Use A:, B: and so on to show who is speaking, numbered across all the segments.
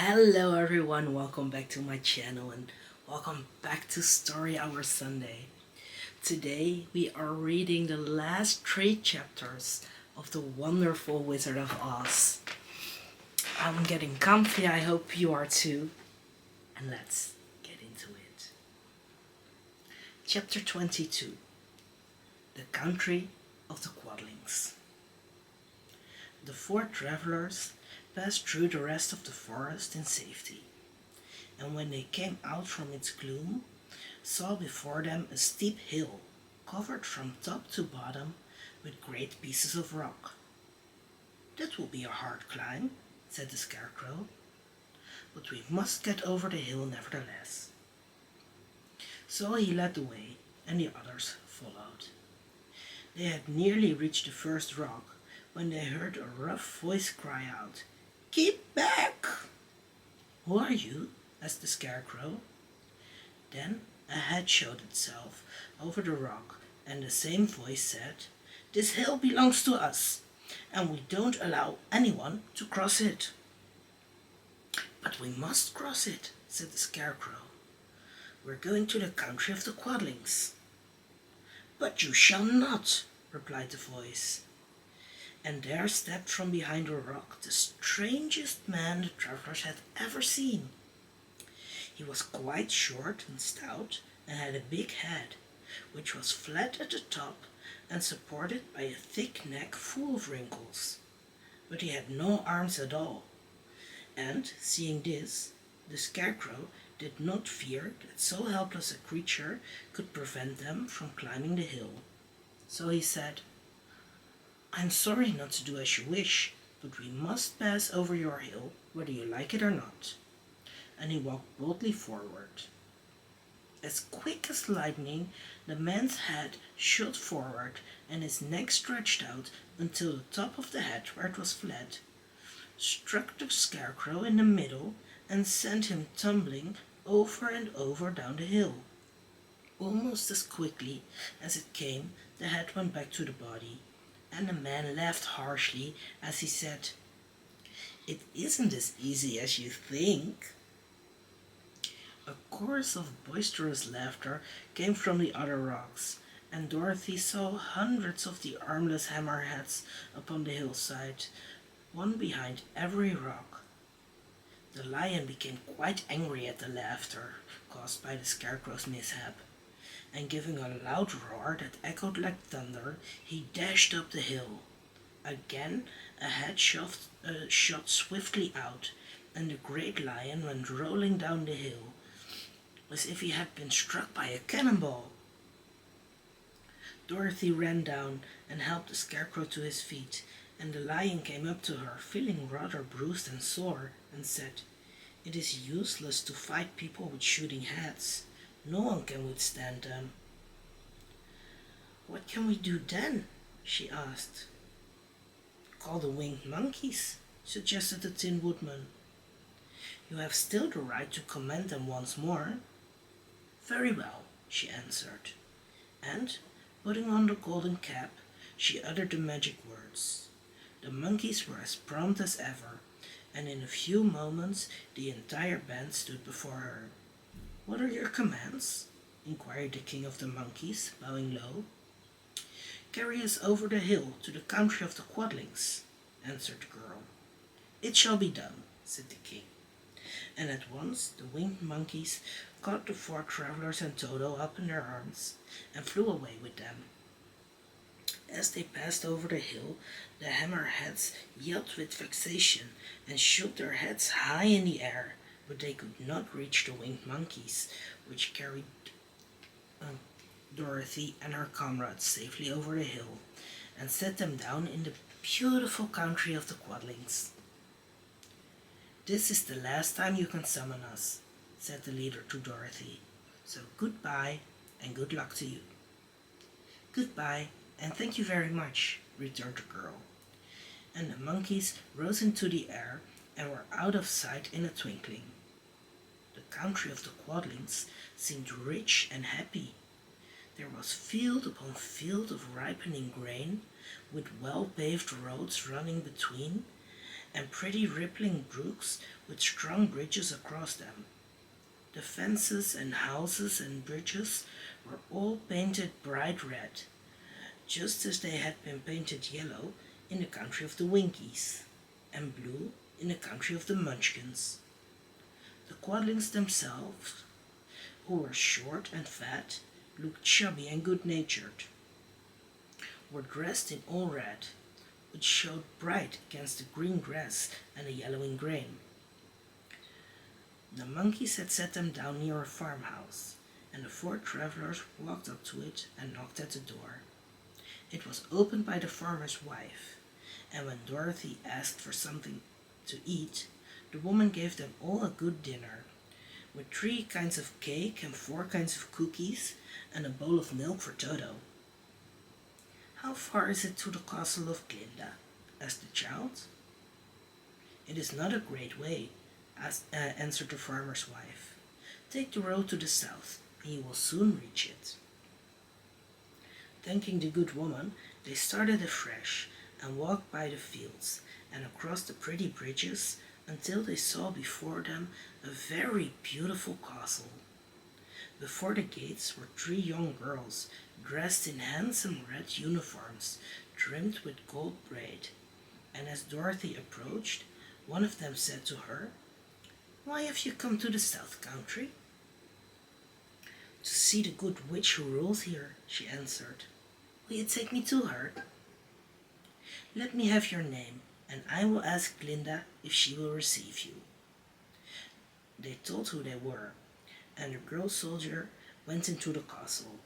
A: Hello everyone, welcome back to my channel and welcome back to Story Hour Sunday. Today we are reading the last 3 chapters of The Wonderful Wizard of Oz. I'm getting comfy, I hope you are too. And let's get into it. Chapter 22. The Country of the Quadlings. The 4 travelers passed through the rest of the forest in safety, and when they came out from its gloom, saw before them a steep hill covered from top to bottom with great pieces of rock. "That will be a hard climb," said the Scarecrow, "but we must get over the hill nevertheless." So he led the way, and the others followed. They had nearly reached the first rock when they heard a rough voice cry out, "Keep back!" "Who are you?" asked the Scarecrow. Then a head showed itself over the rock, and the same voice said, "This hill belongs to us, and we don't allow anyone to cross it." "But we must cross it," said the Scarecrow. "We're going to the country of the Quadlings." "But you shall not," replied the voice. And there stepped from behind a rock the strangest man the travelers had ever seen. He was quite short and stout, and had a big head, which was flat at the top and supported by a thick neck full of wrinkles. But he had no arms at all, and, seeing this, the Scarecrow did not fear that so helpless a creature could prevent them from climbing the hill. So he said, "I'm sorry not to do as you wish, but we must pass over your hill, whether you like it or not." And he walked boldly forward. As quick as lightning, the man's head shot forward, and his neck stretched out until the top of the head, where it was flat, struck the Scarecrow in the middle and sent him tumbling over and over down the hill. Almost as quickly as it came, the head went back to the body, and the man laughed harshly as he said, "It isn't as easy as you think." A chorus of boisterous laughter came from the other rocks, and Dorothy saw hundreds of the armless hammerheads upon the hillside, one behind every rock. The lion became quite angry at the laughter caused by the Scarecrow's mishap, and giving a loud roar that echoed like thunder, he dashed up the hill. Again a head shot swiftly out, and the great lion went rolling down the hill, as if he had been struck by a cannonball. Dorothy ran down and helped the Scarecrow to his feet, and the lion came up to her, feeling rather bruised and sore, and said, "It is useless to fight people with shooting heads. No one can withstand them." "What can we do then?" she asked. "Call the winged monkeys," suggested the Tin Woodman. "You have still the right to command them once more." "Very well," she answered, and, putting on the golden cap, she uttered the magic words. The monkeys were as prompt as ever, and in a few moments the entire band stood before her. "What are your commands?" inquired the King of the Monkeys, bowing low. "Carry us over the hill to the country of the Quadlings," answered the girl. "It shall be done," said the king, and at once the winged monkeys caught the 4 travelers and Toto up in their arms and flew away with them. As they passed over the hill, the hammerheads yelled with vexation and shook their heads high in the air, but they could not reach the winged monkeys, which carried Dorothy and her comrades safely over the hill and set them down in the beautiful country of the Quadlings. "This is the last time you can summon us," said the leader to Dorothy, "so goodbye and good luck to you." "Goodbye, and thank you very much," returned the girl, and the monkeys rose into the air and were out of sight in a twinkling. The country of the Quadlings seemed rich and happy. There was field upon field of ripening grain, with well-paved roads running between, and pretty rippling brooks with strong bridges across them. The fences and houses and bridges were all painted bright red, just as they had been painted yellow in the country of the Winkies, and blue in the country of the Munchkins. The Quadlings themselves, who were short and fat, looked chubby and good-natured, were dressed in all red, which showed bright against the green grass and the yellowing grain. The monkeys had set them down near a farmhouse, and the four travelers walked up to it and knocked at the door. It was opened by the farmer's wife, and when Dorothy asked for something to eat, the woman gave them all a good dinner, with 3 kinds of cake and 4 kinds of cookies and a bowl of milk for Toto. "How far is it to the castle of Glinda?" asked the child. "It is not a great way," answered the farmer's wife. "Take the road to the south, and you will soon reach it." Thanking the good woman, they started afresh and walked by the fields and across the pretty bridges until they saw before them a very beautiful castle. Before the gates were 3 young girls dressed in handsome red uniforms trimmed with gold braid, and as Dorothy approached, one of them said to her, "Why have you come to the South Country?" "To see the good witch who rules here," she answered. "Will you take me to her?" "Let me have your name, and I will ask Glinda if she will receive you." They told who they were, and the girl soldier went into the castle.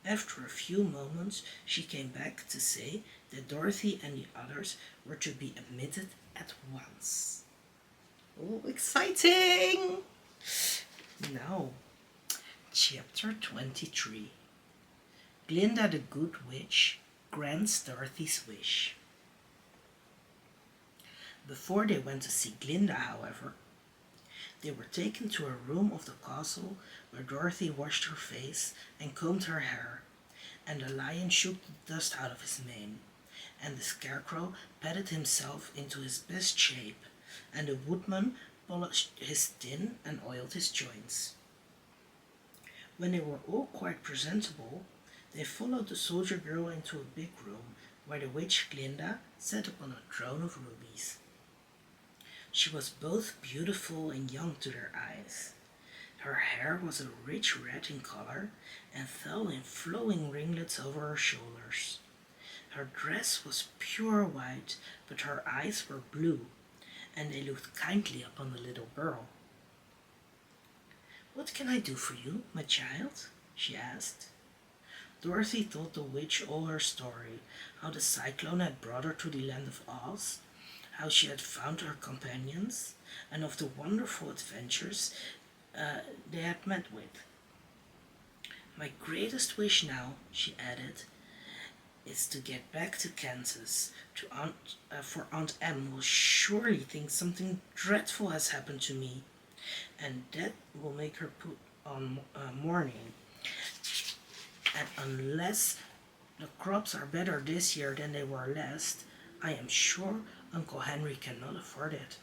A: After a few moments, she came back to say that Dorothy and the others were to be admitted at once. Oh, exciting! Now, Chapter 23. Glinda the Good Witch grants Dorothy's wish. Before they went to see Glinda, however, they were taken to a room of the castle where Dorothy washed her face and combed her hair, and the lion shook the dust out of his mane, and the scarecrow patted himself into his best shape, and the woodman polished his tin and oiled his joints. When they were all quite presentable, they followed the soldier girl into a big room where the witch Glinda sat upon a throne of rubies. She was both beautiful and young to their eyes. Her hair was a rich red in color and fell in flowing ringlets over her shoulders. Her dress was pure white, but her eyes were blue, and they looked kindly upon the little girl. "What can I do for you, my child?" she asked. Dorothy told the witch all her story, how the cyclone had brought her to the land of Oz, how she had found her companions, and of the wonderful adventures they had met with. "My greatest wish now," she added, "is to get back to Kansas, for Aunt Em will surely think something dreadful has happened to me, and that will make her put on mourning. And unless the crops are better this year than they were last, I am sure Uncle Henry cannot afford it."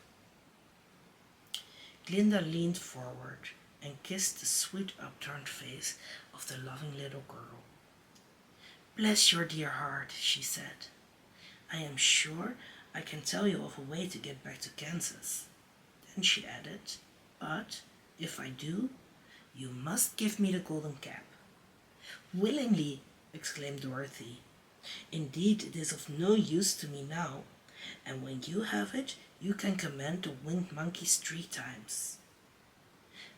A: Glinda leaned forward and kissed the sweet upturned face of the loving little girl. "Bless your dear heart," she said. "I am sure I can tell you of a way to get back to Kansas." Then she added, "But if I do, you must give me the golden cap." "Willingly," exclaimed Dorothy. "Indeed, it is of no use to me now, and when you have it, you can command the winged monkeys 3 times.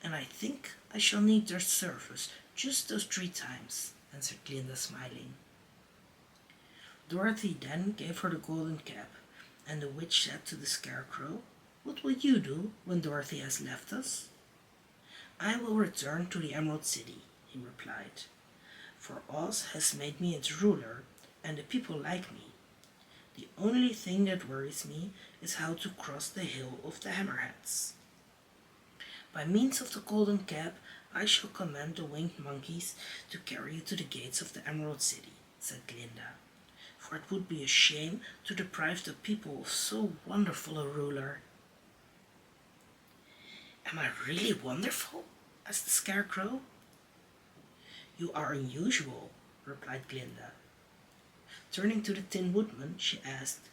A: "And I think I shall need their service just those 3 times," answered Glinda, smiling. Dorothy then gave her the golden cap, and the witch said to the scarecrow, "What will you do when Dorothy has left us?" "I will return to the Emerald City," he replied, "for Oz has made me its ruler, and the people like me. The only thing that worries me is how to cross the hill of the Hammerheads." "By means of the golden cap, I shall command the winged monkeys to carry you to the gates of the Emerald City," said Glinda, for it would be a shame to deprive the people of so wonderful a ruler." "Am I really wonderful?" asked the Scarecrow. "You are unusual," replied Glinda. Turning to the Tin Woodman, she asked,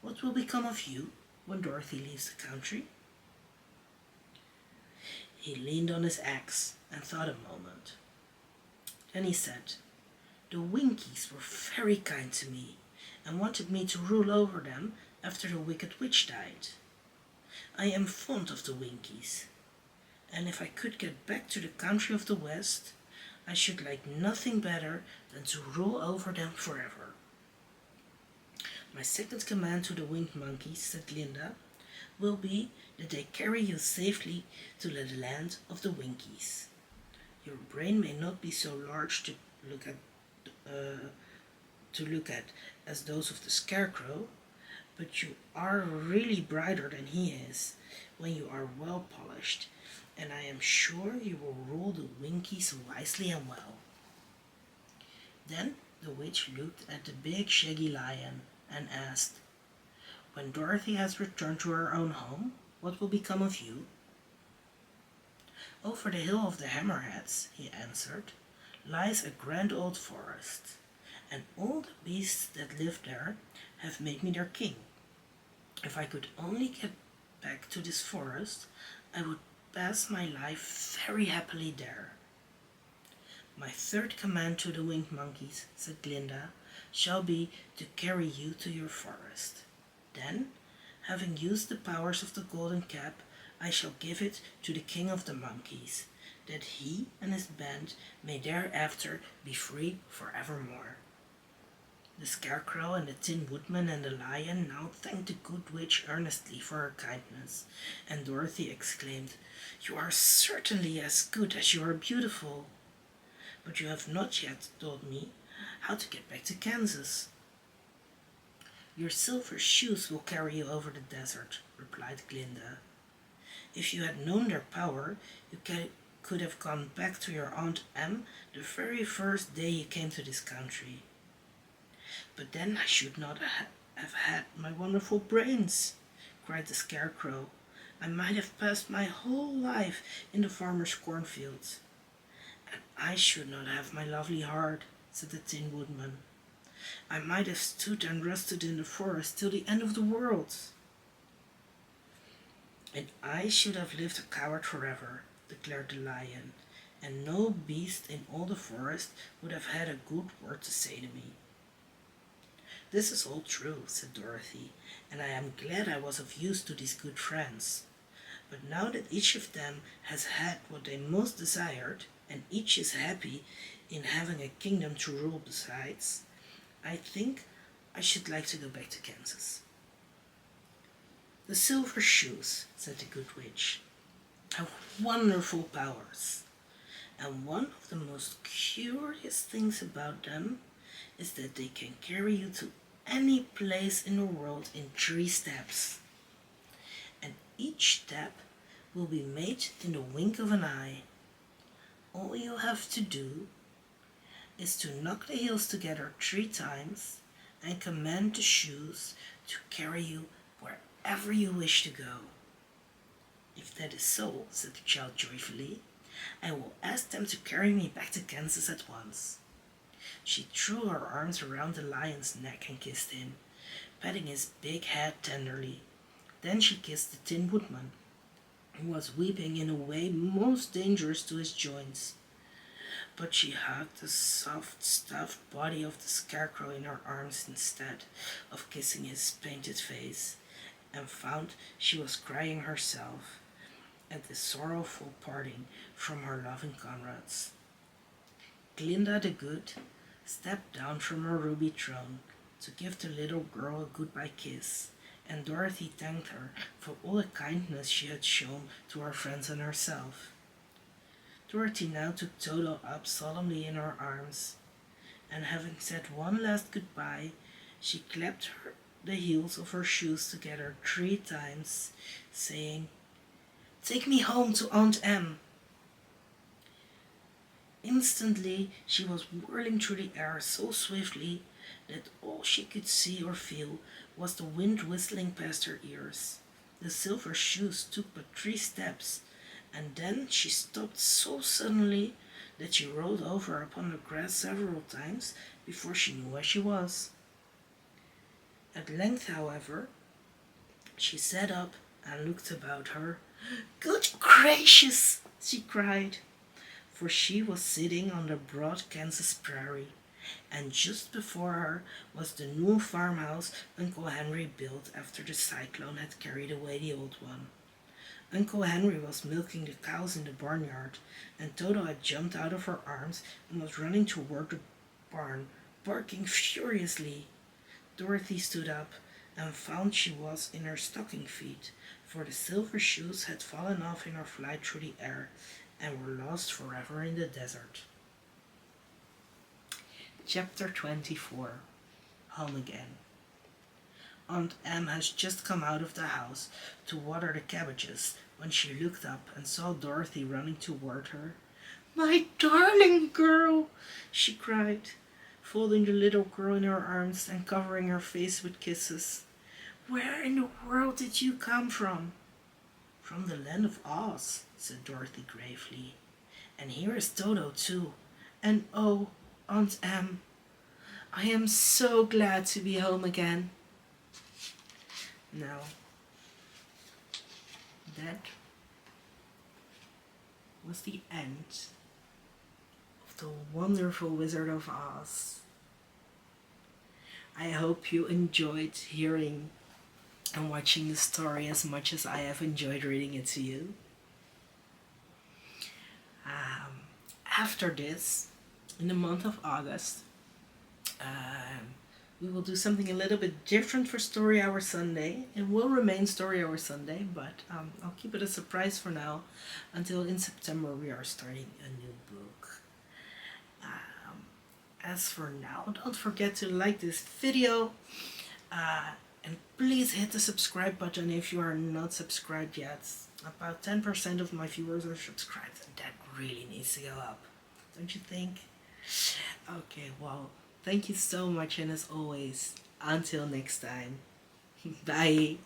A: "What will become of you when Dorothy leaves the country?" He leaned on his axe and thought a moment. Then he said, "The Winkies were very kind to me and wanted me to rule over them after the Wicked Witch died. I am fond of the Winkies, and if I could get back to the country of the West, I should like nothing better than to rule over them forever." "My second command to the Winged Monkeys," said Glinda, "will be that they carry you safely to the land of the Winkies. Your brain may not be so large uh, to look at as those of the Scarecrow, but you are really brighter than he is when you are well polished, and I am sure you will rule the Winkies wisely and well." Then the witch looked at the big shaggy lion and asked, "When Dorothy has returned to her own home, what will become of you?" "Over the hill of the Hammerheads," he answered, "lies a grand old forest, and all the beasts that live there have made me their king. If I could only get back to this forest, I would pass my life very happily there." "My third command to the Winged Monkeys," said Glinda, "shall be to carry you to your forest. Then, having used the powers of the Golden Cap, I shall give it to the King of the Monkeys, that he and his band may thereafter be free forevermore." The Scarecrow and the Tin Woodman and the Lion now thanked the Good Witch earnestly for her kindness, and Dorothy exclaimed, "You are certainly as good as you are beautiful. But you have not yet told me how to get back to Kansas." "Your silver shoes will carry you over the desert," replied Glinda. "If you had known their power, you could have gone back to your Aunt Em the very first day you came to this country." "But then I should not have had my wonderful brains," cried the Scarecrow. "I might have passed my whole life in the farmer's cornfields." "And I should not have my lovely heart," said the Tin Woodman. "I might have stood and rusted in the forest till the end of the world." "And I should have lived a coward forever," declared the Lion, "and no beast in all the forest would have had a good word to say to me." "This is all true," said Dorothy, "and I am glad I was of use to these good friends. But now that each of them has had what they most desired, and each is happy in having a kingdom to rule besides, I think I should like to go back to Kansas." "The silver shoes," said the Good Witch, "have wonderful powers, and one of the most curious things about them is that they can carry you to any place in the world in 3 steps. And each step will be made in the wink of an eye. All you have to do is to knock the heels together 3 times and command the shoes to carry you wherever you wish to go." "If that is so," said the child joyfully, "I will ask them to carry me back to Kansas at once." She threw her arms around the lion's neck and kissed him, patting his big head tenderly. Then she kissed the Tin Woodman, who was weeping in a way most dangerous to his joints. But she hugged the soft, stuffed body of the Scarecrow in her arms instead of kissing his painted face, and found she was crying herself at the sorrowful parting from her loving comrades. Glinda the Good stepped down from her ruby throne to give the little girl a goodbye kiss, and Dorothy thanked her for all the kindness she had shown to her friends and herself. Dorothy now took Toto up solemnly in her arms, and having said one last goodbye, she clapped the heels of her shoes together 3 times, saying, "Take me home to Aunt Em." Instantly she was whirling through the air so swiftly that all she could see or feel was the wind whistling past her ears. The silver shoes took but 3 steps, and then she stopped so suddenly that she rolled over upon the grass several times before she knew where she was. At length, however, she sat up and looked about her. "Good gracious!" she cried, for she was sitting on the broad Kansas prairie, and just before her was the new farmhouse Uncle Henry built after the cyclone had carried away the old one. Uncle Henry was milking the cows in the barnyard, and Toto had jumped out of her arms and was running toward the barn, barking furiously. Dorothy stood up and found she was in her stocking feet, for the silver shoes had fallen off in her flight through the air and were lost forever in the desert. Chapter 24. Home Again. Aunt Em has just come out of the house to water the cabbages when she looked up and saw Dorothy running toward her. "My darling girl!" she cried, folding the little girl in her arms and covering her face with kisses. "Where in the world did you come from?" "From the land of Oz," said Dorothy gravely. "And here is Toto too. And oh, Aunt Em, I am so glad to be home again." Now, that was the end of the wonderful Wizard of Oz. I hope you enjoyed hearing and watching the story as much as I have enjoyed reading it to you. After this, in the month of August, we will do something a little bit different for Story Hour Sunday. It will remain Story Hour Sunday, but I'll keep it a surprise for now until in September we are starting a new book. As for now, don't forget to like this video and please hit the subscribe button if you are not subscribed yet. About 10% of my viewers are subscribed, and that really needs to go up, don't you think? Okay, well, thank you so much, and as always, until next time, bye.